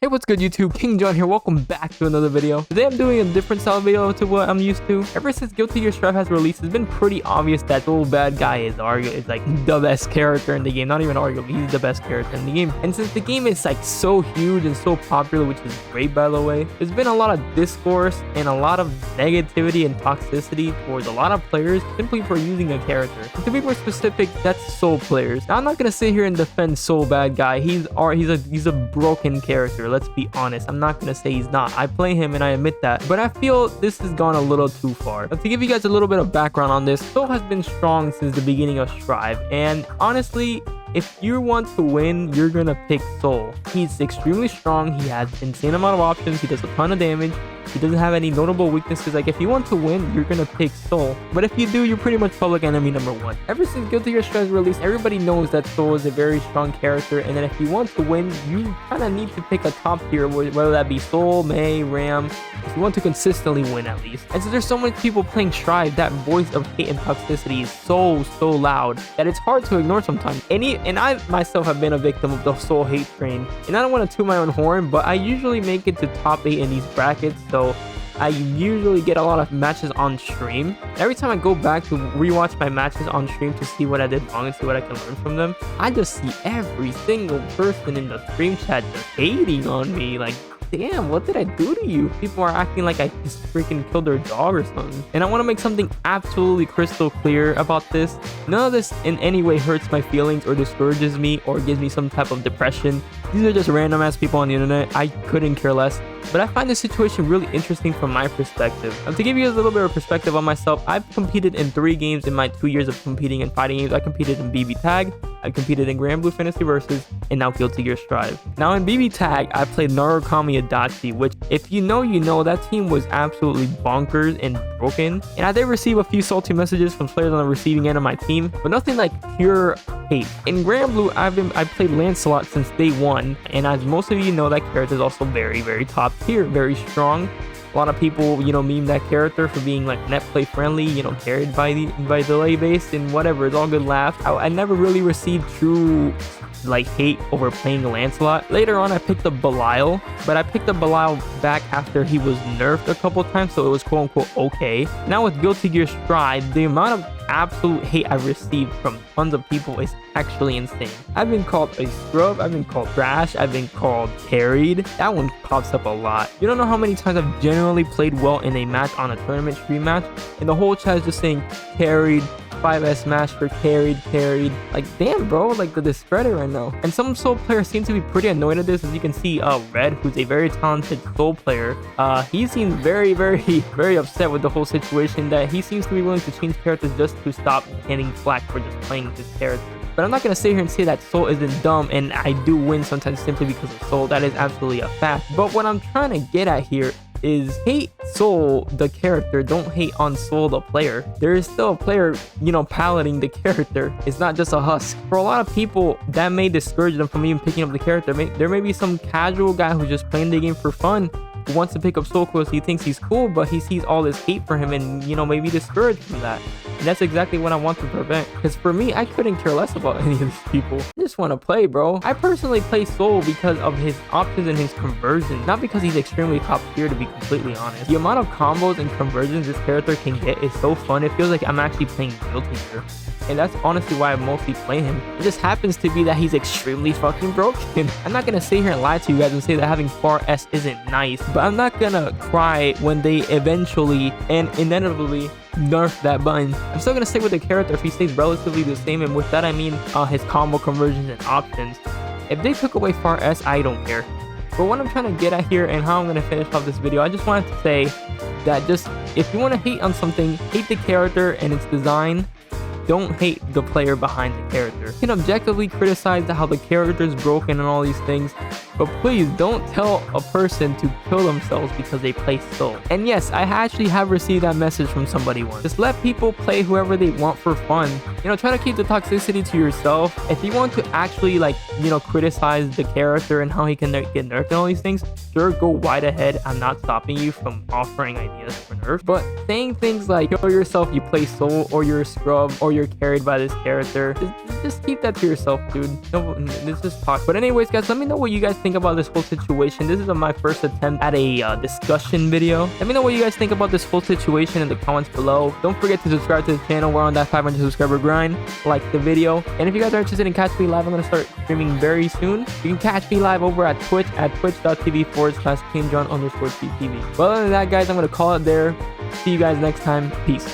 Hey, what's good YouTube? King John here. Welcome back to another video. Today I'm doing a different style video to what I'm used to. Ever since Guilty Gear Strive has released, it's been pretty obvious that the bad guy is like the best character in the game. Not even arguably, he's the best character in the game. And since the game is like so huge and so popular, which is great by the way, there's been a lot of discourse and a lot of negativity and toxicity towards a lot of players simply for using a character. And to be more specific, that's Soul players. Now I'm not gonna sit here and defend Soul bad guy. He's a broken character. Let's be honest. I'm not gonna say he's not. I play him and I admit that, but I feel this has gone a little too far. But to give you guys a little bit of background on this, Soul has been strong since the beginning of Strive, and honestly, if you want to win, you're gonna pick Soul. He's extremely strong. He has insane amount of options. He does a ton of damage. He doesn't have any notable weaknesses. Like, if you want to win, you're gonna pick Soul. But if you do, you're pretty much public enemy number one. Ever since Guilty Gear Strive released, everybody knows that Soul is a very strong character, and then if you want to win, you kind of need to pick a top tier, whether that be Soul, Mei, Ram, if you want to consistently win at least. And so there's so many people playing Strive, that voice of hate and toxicity is so loud that it's hard to ignore sometimes. And I myself have been a victim of the Soul hate train. And I don't want to toot my own horn, but I usually make it to top 8 in these brackets, so I usually get a lot of matches on stream. Every time I go back to rewatch my matches on stream to see what I did wrong and see what I can learn from them, I just see every single person in the stream chat just hating on me. Like, damn, what did I do to you? People are acting like I just freaking killed their dog or something. And I want to make something absolutely crystal clear about this. None of this in any way hurts my feelings or discourages me or gives me some type of depression. These are just random ass people on the internet. I couldn't care less. But I find this situation really interesting from my perspective. To give you a little bit of perspective on myself, I've competed in 3 games in my 2 years of competing in fighting games. I competed in BB Tag, I competed in Grand Blue Fantasy Versus, and now Guilty Gear Strive. Now in BB Tag, I played Narukami Adachi, which if you know, that team was absolutely bonkers and broken. And I did receive a few salty messages from players on the receiving end of my team, but nothing like pure hate. In Grand Blue, I played Lancelot since day 1, and as most of you know, that character is also very top tier, very strong. A lot of people, meme that character for being like net play friendly, carried by delay based and whatever. It's all good laugh. I never really received true like hate over playing Lancelot. Later on I picked up Belial, but I picked up Belial back after he was nerfed a couple times, so it was quote unquote okay. Now with Guilty Gear Strive, the amount of absolute hate I've received from tons of people is actually insane. I've been called a scrub, I've been called trash, I've been called carried. That one pops up a lot. You don't know how many times I've genuinely played well in a match on a tournament stream match, and the whole chat is just saying carried, 5S master, carried. Like, damn bro, like the discredit right now. And some Soul players seem to be pretty annoyed at this. As you can see, Red, who's a very talented Soul player, he seems very upset with the whole situation, that he seems to be willing to change characters just to stop getting flack for just playing this character. But I'm not going to sit here and say that Soul isn't dumb and I do win sometimes simply because of Soul. That is absolutely a fact. But what I'm trying to get at here is hate Soul the character, don't hate on Soul the player. There is still a player, piloting the character. It's not just a husk. For a lot of people, that may discourage them from even picking up the character. There may be some casual guy who's just playing the game for fun, who wants to pick up Soul because he thinks he's cool, but he sees all this hate for him and, maybe discouraged from that. And that's exactly what I want to prevent. Because for me, I couldn't care less about any of these people. I just want to play, bro. I personally play Soul because of his options and his conversions, not because he's extremely top tier, to be completely honest. The amount of combos and conversions this character can get is so fun. It feels like I'm actually playing Guilty Gear. And that's honestly why I mostly play him. It just happens to be that he's extremely fucking broken. I'm not gonna sit here and lie to you guys and say that having far S isn't nice, but I'm not gonna cry when they eventually and inevitably nerf that button. I'm still gonna stick with the character if he stays relatively the same, and with that I mean his combo conversions and options. If they took away far S, I don't care. But what I'm trying to get at here and how I'm gonna finish off this video, I just wanted to say that just if you want to hate on something, hate the character and its design. Don't hate the player behind the character. You can objectively criticize how the character is broken and all these things, but please don't tell a person to kill themselves because they play Soul. And yes, I actually have received that message from somebody once. Just let people play whoever they want for fun. try to keep the toxicity to yourself. If you want to actually like, criticize the character and how he can get nerfed and all these things, sure, go right ahead. I'm not stopping you from offering ideas for nerf, but saying things like, kill yourself, you play soul, or you're a scrub, or you're carried by this character, just keep that to yourself, dude. No, this is talk. But anyways, guys, let me know what you guys think about this whole situation. This is my first attempt at a discussion video. Let me know what you guys think about this whole situation in the comments below. Don't forget to subscribe to the channel. We're on that 500 subscriber grind. Like the video, and if you guys are interested in catch me live, I'm gonna start streaming very soon. You can catch me live over at Twitch at twitch.tv/KingJohn_CTV. Well, other than that, guys, I'm gonna call it there. See you guys next time. Peace.